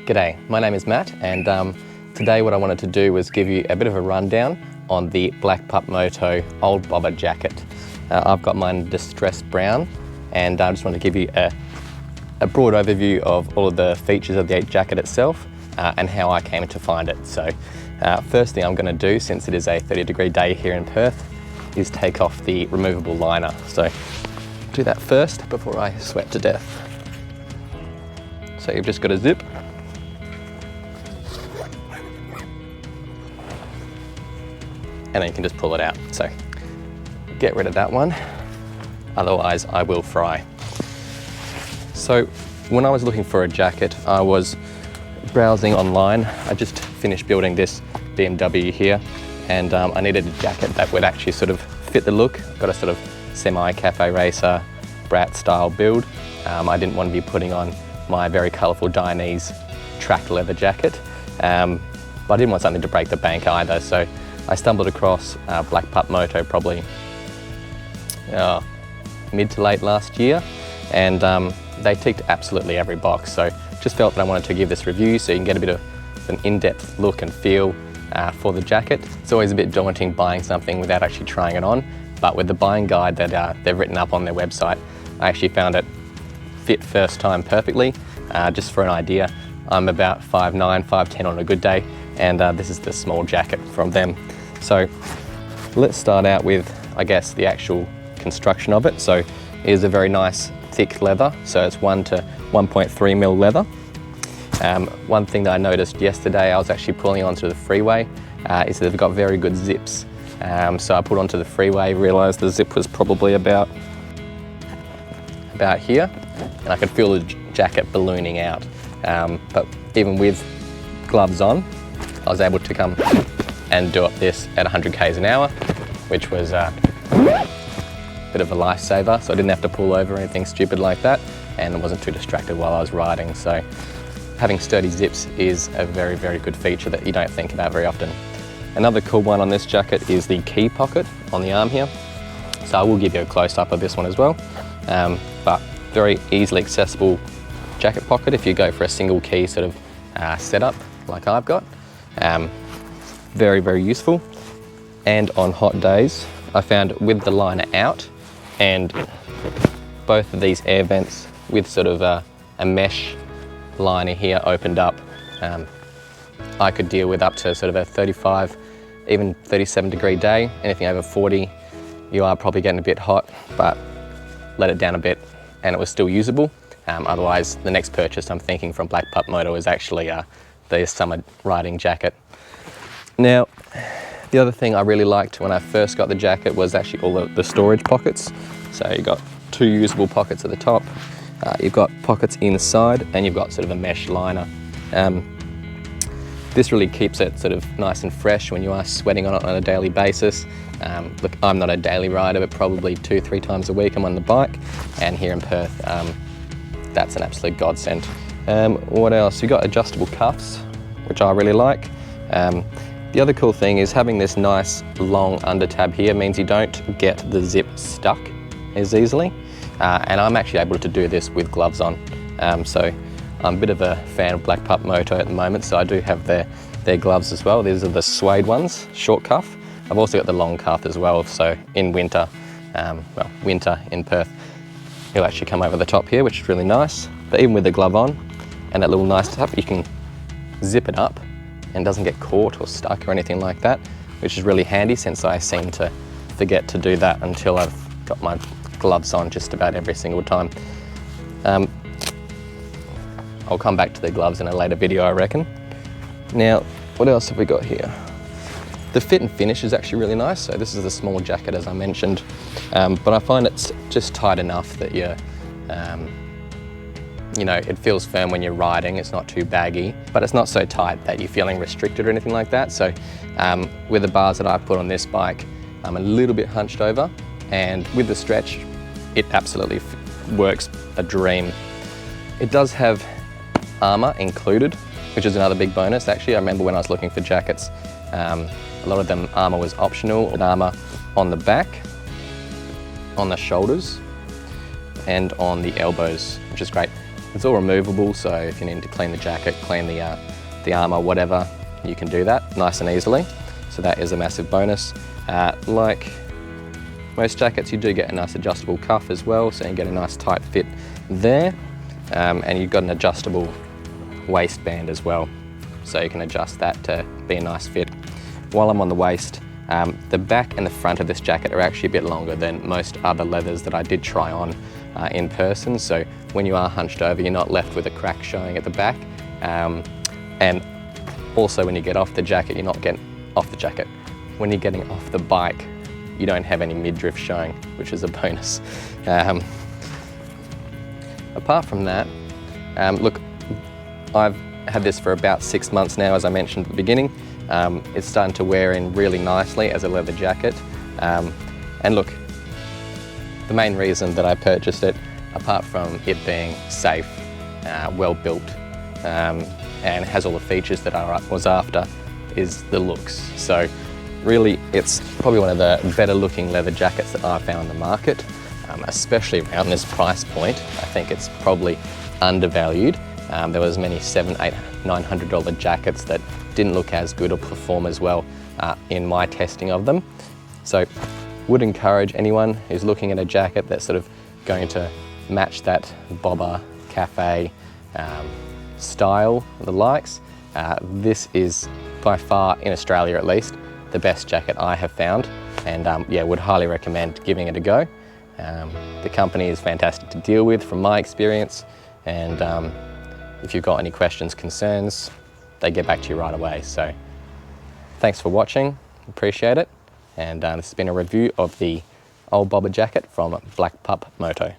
G'day, my name is Matt, and today what I wanted to do was give you a bit of a rundown on the Black Pup Moto Ol'Bobber jacket. I've got mine in distressed brown, and I just want to give you a broad overview of all of the features of the jacket itself and how I came to find it. So first thing I'm going to do, since it is a 30-degree day here in Perth, is take off the removable liner. So do that first before I sweat to death. So you've just got a zip. And then you can just pull it out. So get rid of that one, otherwise I will fry. So when I was looking for a jacket, I was browsing online. I just finished building this BMW here, and I needed a jacket that would actually sort of fit the look. I've got a sort of semi-cafe racer brat style build. I didn't want to be putting on my very colourful Dainese track leather jacket, but I didn't want something to break the bank either. So I stumbled across Black Pup Moto probably mid to late last year, and they ticked absolutely every box. So just felt that I wanted to give this review so you can get a bit of an in-depth look and feel for the jacket. It's always a bit daunting buying something without actually trying it on, but with the buying guide that they've written up on their website, I actually found it fit first time perfectly. Just for an idea, I'm about 5'9", 5'10" on a good day, and this is the small jacket from them. So let's start out with, I guess, the actual construction of it. So it is a very nice thick leather, so it's 1 to 1.3 mil leather. One thing that I noticed yesterday, I was actually pulling onto the freeway, is that they've got very good zips. So I pulled onto the freeway, realised the zip was probably about here, and I could feel the jacket ballooning out. But even with gloves on, I was able to come and do up this at 100 k's an hour, which was a bit of a lifesaver. So I didn't have to pull over or anything stupid like that, and I wasn't too distracted while I was riding. So having sturdy zips is a very, very good feature that you don't think about very often. Another cool one on this jacket is the key pocket on the arm here. So I will give you a close-up of this one as well, but very easily accessible jacket pocket if you go for a single key sort of setup like I've got. Very, very useful. And on hot days, I found with the liner out and both of these air vents with sort of a mesh liner here opened up, I could deal with up to sort of a 35, even 37-degree day. Anything over 40, you are probably getting a bit hot, but let it down a bit and it was still usable. Otherwise, the next purchase I'm thinking from Black Pup Moto is actually the summer riding jacket. Now, the other thing I really liked when I first got the jacket was actually all the storage pockets. So you've got 2 usable pockets at the top, you've got pockets inside, and you've got sort of a mesh liner. This really keeps it sort of nice and fresh when you are sweating on it on a daily basis. Look, I'm not a daily rider, but probably 2-3 times a week I'm on the bike, and here in Perth, that's an absolute godsend. What else? You've got adjustable cuffs, which I really like. The other cool thing is having this nice long under tab here means you don't get the zip stuck as easily. And I'm actually able to do this with gloves on. So I'm a bit of a fan of Black Pup Moto at the moment, so I do have their gloves as well. These are the suede ones, short cuff. I've also got the long cuff as well, so in winter, well, winter in Perth, it'll actually come over the top here, which is really nice. But even with the glove on and that little nice tab, you can zip it up and doesn't get caught or stuck or anything like that, which is really handy since I seem to forget to do that until I've got my gloves on just about every single time. I'll come back to the gloves in a later video, I reckon. Now, what else have we got here? The fit and finish is actually really nice. So this is a small jacket, as I mentioned, but I find it's just tight enough that you're, you know, it feels firm when you're riding. It's not too baggy, but it's not so tight that you're feeling restricted or anything like that. So with the bars that I put on this bike, I'm a little bit hunched over, and with the stretch, it absolutely works a dream. It does have armour included, which is another big bonus. Actually, I remember when I was looking for jackets, a lot of them armour was optional. And armour on the back, on the shoulders, and on the elbows, which is great. It's all removable, so if you need to clean the jacket, clean the armour, whatever, you can do that nice and easily. So that is a massive bonus. Like most jackets, you do get a nice adjustable cuff as well, so you get a nice tight fit there. And you've got an adjustable waistband as well, so you can adjust that to be a nice fit. While I'm on the waist, the back and the front of this jacket are actually a bit longer than most other leathers that I did try on in person, so when you are hunched over, you're not left with a crack showing at the back. And also when you get off the jacket, you're not getting off the jacket. When you're getting off the bike, you don't have any midriff showing, which is a bonus. Apart from that, look, I've had this for about 6 months now, as I mentioned at the beginning. It's starting to wear in really nicely as a leather jacket. And look, the main reason that I purchased it, apart from it being safe, well built, and has all the features that I was after, is the looks. So really, it's probably one of the better looking leather jackets that I've found in the market, especially around this price point. I think it's probably undervalued. There was many $700, $800, $900 jackets that didn't look as good or perform as well in my testing of them. So would encourage anyone who's looking at a jacket that's sort of going to match that bobber, cafe style, the likes. This is by far, in Australia at least, the best jacket I have found, and yeah, would highly recommend giving it a go. The company is fantastic to deal with from my experience, and if you've got any questions, concerns, they get back to you right away. So thanks for watching, appreciate it. And this has been a review of the Ol'Bobber jacket from Black Pup Moto.